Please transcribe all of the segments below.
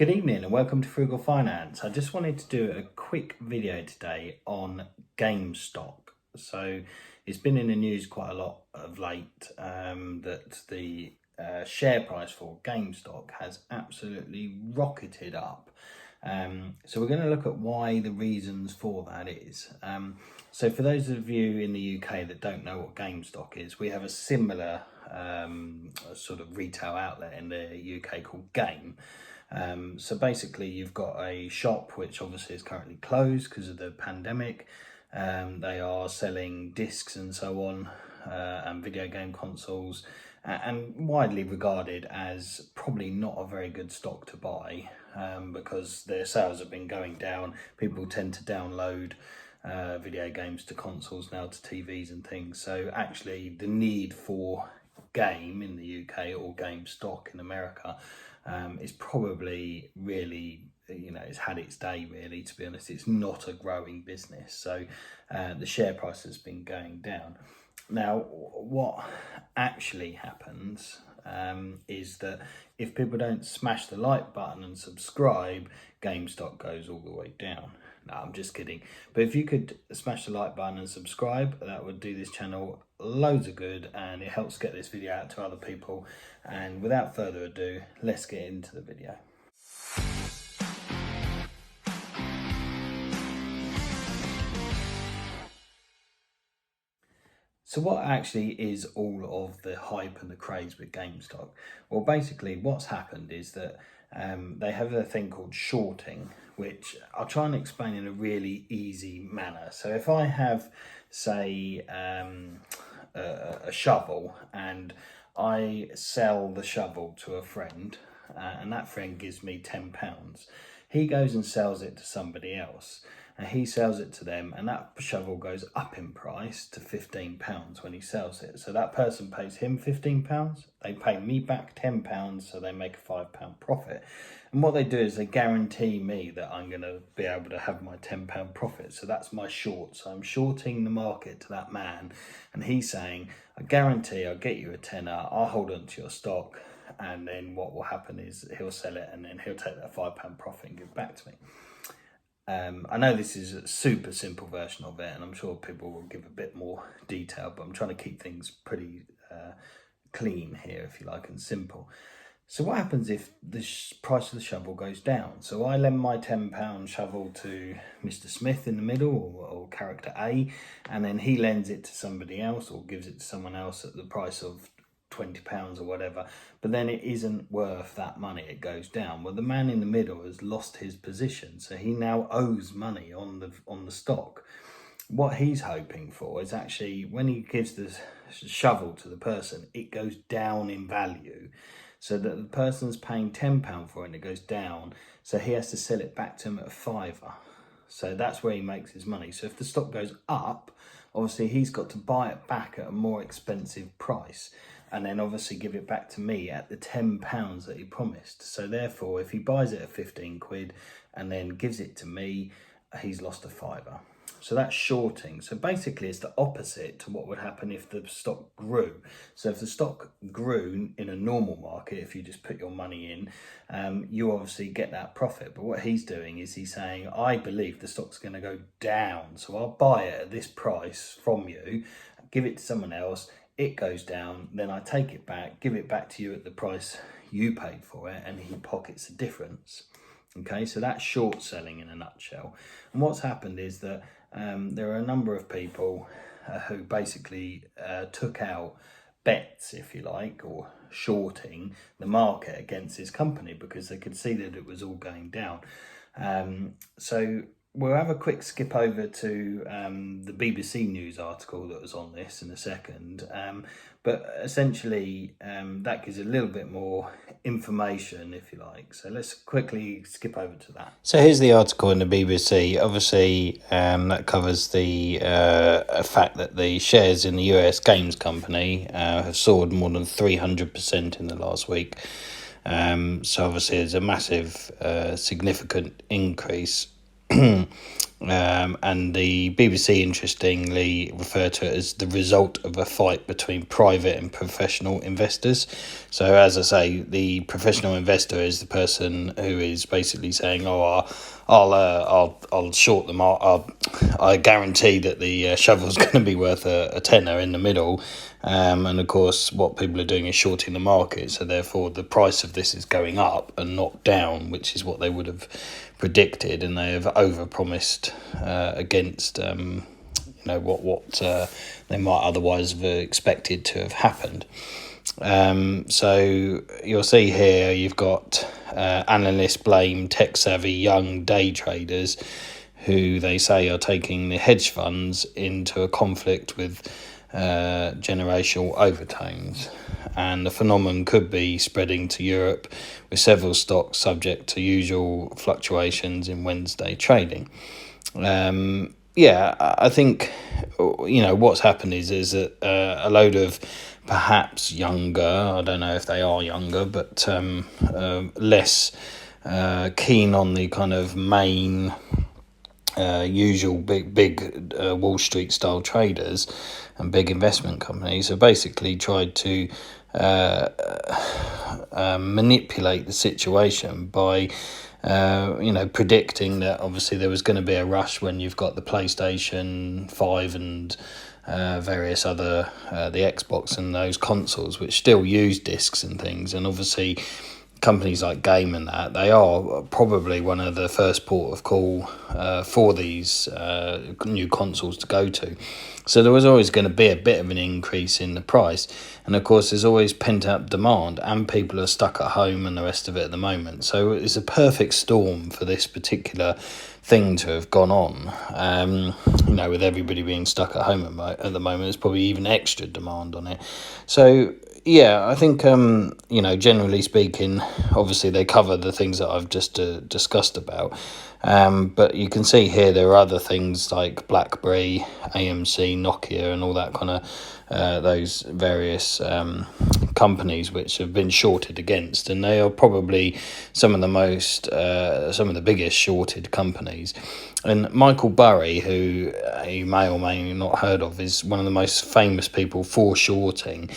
Good evening and welcome to Frugal Finance. I just wanted to do a quick video today on Gamestop. So it's been in the news quite a lot of late that the share price for Gamestop has absolutely rocketed up. So we're going to look at why the reasons for that is. So for those of you in the UK that don't know what Gamestop is, we have a similar sort of retail outlet in the UK called Game. So basically you've got a shop which obviously is currently closed because of the pandemic. They are selling discs and so on, and video game consoles, and widely regarded as probably not a very good stock to buy, because their sales have been going down. People tend to download video games to consoles now, to TVs and things. So actually the need for Game in the UK or Game stock in America is probably really, it's had its day really, to be honest. It's not a growing business, so the share price has been going down. Now what actually happens is that if people don't smash the like button and subscribe, GameStop goes all the way down. No, I'm just kidding. But if you could smash the like button and subscribe, that would do this channel loads of good, and it helps get this video out to other people. And without further ado, let's get into the video. So what actually is all of the hype and the craze with GameStop? Well, basically what's happened is that they have a thing called shorting, which I'll try and explain in a really easy manner. So if I have, say, a shovel and I sell the shovel to a friend, and that friend gives me £10. He goes and sells it to somebody else, and he sells it to them, and that shovel goes up in price to £15 when he sells it. So that person pays him £15, they pay me back £10, so they make a £5 profit. And what they do is they guarantee me that I'm going to be able to have my £10 profit. So that's my short. So I'm shorting the market to that man, and he's saying, I guarantee I'll get you a tenner, I'll hold on to your stock, and then what will happen is he'll sell it, and then he'll take that £5 profit and give it back to me. I know this is a super simple version of it, and I'm sure people will give a bit more detail, but I'm trying to keep things pretty clean here, if you like, and simple. So what happens if the price of the shovel goes down? So I lend my £10 shovel to Mr. Smith in the middle, or character A, and then he lends it to somebody else or gives it to someone else at the price of £20 or whatever, but then it isn't worth that money, it goes down. Well, the man in the middle has lost his position, so he now owes money on the stock. What he's hoping for is actually when he gives the shovel to the person, it goes down in value, so that the person's paying £10 for it and it goes down, so he has to sell it back to him at a £5. So that's where he makes his money. So if the stock goes up, obviously he's got to buy it back at a more expensive price, and then obviously give it back to me at the £10 that he promised. So therefore, if he buys it at 15 quid and then gives it to me, he's lost a £5. So that's shorting. So basically it's the opposite to what would happen if the stock grew. So if the stock grew in a normal market, if you just put your money in, you obviously get that profit. But what he's doing is he's saying, I believe the stock's going to go down, so I'll buy it at this price from you, give it to someone else, it goes down, then I take it back, give it back to you at the price you paid for it, and he pockets the difference. Okay, so that's short selling in a nutshell. And what's happened is that there are a number of people who basically took out bets, if you like, or shorting the market against this company because they could see that it was all going down. So we'll have a quick skip over to the BBC News article that was on this in a second, but essentially that gives a little bit more information, if you like. So let's quickly skip over to that. So here's the article in the BBC. Obviously that covers the fact that the shares in the US games company have soared more than 300% in the last week. So obviously there's a massive significant increase. And the BBC interestingly refer to it as the result of a fight between private and professional investors. So, as I say, the professional investor is the person who is basically saying, "Oh, I'll short them. I guarantee that the shovel's going to be worth a tenner in the middle." And of course, what people are doing is shorting the market. So therefore, the price of this is going up and not down, which is what they would have predicted, and they have overpromised against what they might otherwise have expected to have happened. So you'll see here you've got analysts blame tech-savvy young day traders who they say are taking the hedge funds into a conflict with generational overtones. And the phenomenon could be spreading to Europe, with several stocks subject to usual fluctuations in Wednesday trading. I think what's happened is that a load of perhaps younger, I don't know if they are younger, but less keen on the kind of main usual big Wall Street style traders and big investment companies have basically tried to manipulate the situation by predicting that obviously there was going to be a rush when you've got the PlayStation 5 and various other the Xbox and those consoles which still use discs and things, and obviously companies like Game and that, they are probably one of the first port of call for these new consoles to go to. So there was always going to be a bit of an increase in the price. And of course, there's always pent up demand and people are stuck at home and the rest of it at the moment. So it's a perfect storm for this particular thing to have gone on. With everybody being stuck at home at the moment, there's probably even extra demand on it. So yeah, I think, generally speaking, obviously they cover the things that I've just discussed about. But you can see here there are other things like BlackBerry, AMC, Nokia, and all that kind of those various companies which have been shorted against, and they are probably some of the biggest shorted companies. And Michael Burry, who you may or may not heard of, is one of the most famous people for shorting.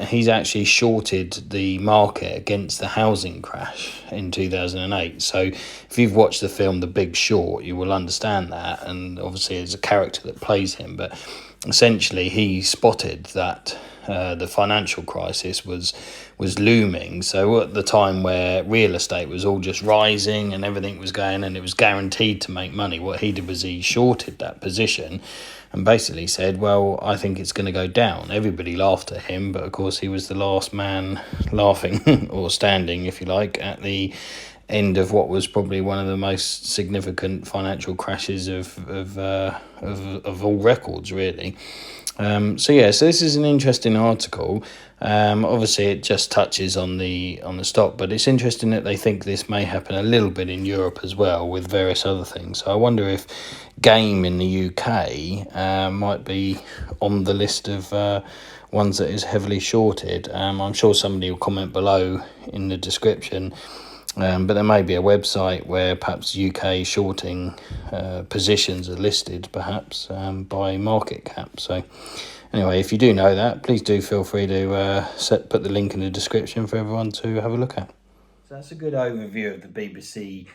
He's actually shorted the market against the housing crash in 2008. So if you've watched the film The Big Short, you will understand that. And obviously there's a character that plays him. But essentially he spotted that the financial crisis was looming. So at the time where real estate was all just rising and everything was going and it was guaranteed to make money, what he did was he shorted that position and basically said, well, I think it's going to go down. Everybody laughed at him, but of course he was the last man laughing or standing, if you like, at the end of what was probably one of the most significant financial crashes of all records, really. So this is an interesting article. Obviously, it just touches on the stock, but it's interesting that they think this may happen a little bit in Europe as well with various other things. So I wonder if Game in the UK might be on the list of ones that is heavily shorted. I'm sure somebody will comment below in the description. But there may be a website where perhaps UK shorting positions are listed, perhaps by market cap. So anyway, if you do know that, please do feel free to put the link in the description for everyone to have a look at. So that's a good overview of the BBC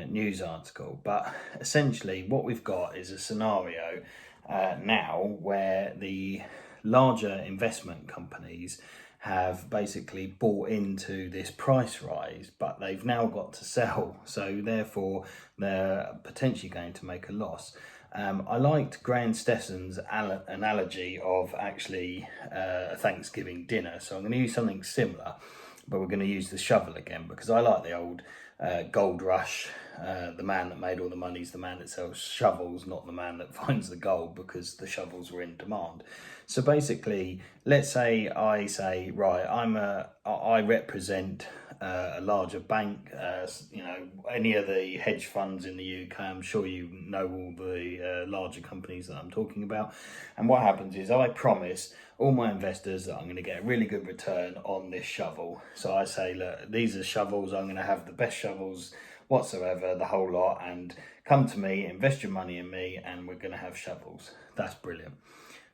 news article. But essentially what we've got is a scenario now where the larger investment companies have basically bought into this price rise, but they've now got to sell, so therefore they're potentially going to make a loss. I liked Graham Stesson's analogy of actually a Thanksgiving dinner, so I'm going to use something similar, but we're going to use the shovel again because I like the old gold rush. The man that made all the money is the man that sells shovels, not the man that finds the gold, because the shovels were in demand. So basically, let's say I say, right, I represent a larger bank, any of the hedge funds in the UK. I'm sure you know all the larger companies that I'm talking about. And what happens is I promise all my investors that I'm going to get a really good return on this shovel. So I say, look, these are shovels. I'm going to have the best shovels whatsoever, the whole lot, and come to me, invest your money in me, and we're going to have shovels. That's brilliant.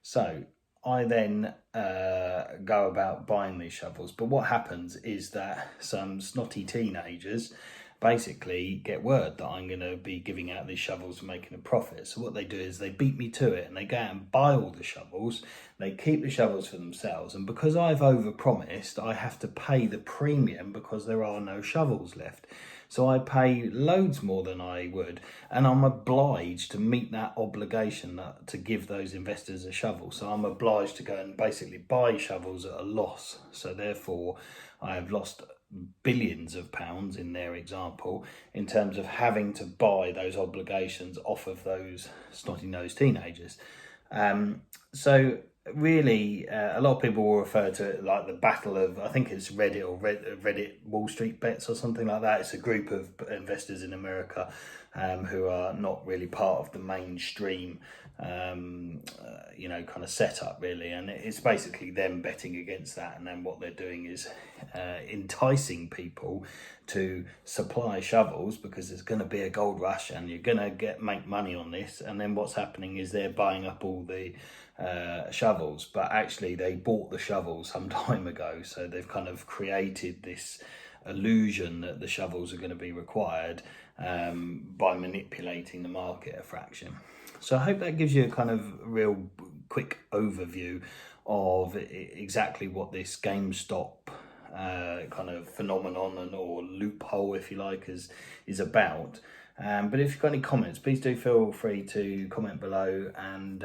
So I then go about buying these shovels. But what happens is that some snotty teenagers basically get word that I'm going to be giving out these shovels and making a profit. So what they do is they beat me to it and they go out and buy all the shovels. They keep the shovels for themselves. And because I've overpromised, I have to pay the premium because there are no shovels left. So I pay loads more than I would, and I'm obliged to meet that obligation to give those investors a shovel. So I'm obliged to go and basically buy shovels at a loss. So therefore, I have lost billions of pounds in their example in terms of having to buy those obligations off of those snotty-nosed teenagers. So really, a lot of people will refer to it like the battle of, I think it's Reddit or Reddit Wall Street Bets or something like that. It's a group of investors in America who are not really part of the mainstream kind of setup really, and it's basically them betting against that, and then what they're doing is enticing people to supply shovels because there's going to be a gold rush and you're going to make money on this. And then what's happening is they're buying up all the shovels, but actually they bought the shovels some time ago, so they've kind of created this illusion that the shovels are going to be required by manipulating the market a fraction. So I hope that gives you a kind of real quick overview of exactly what this GameStop kind of phenomenon or loophole, if you like, is about. But if you've got any comments, please do feel free to comment below and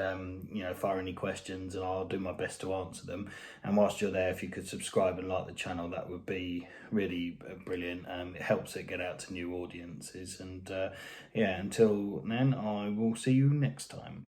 fire any questions, and I'll do my best to answer them. And whilst you're there, if you could subscribe and like the channel, that would be really brilliant. It helps it get out to new audiences. And until then, I will see you next time.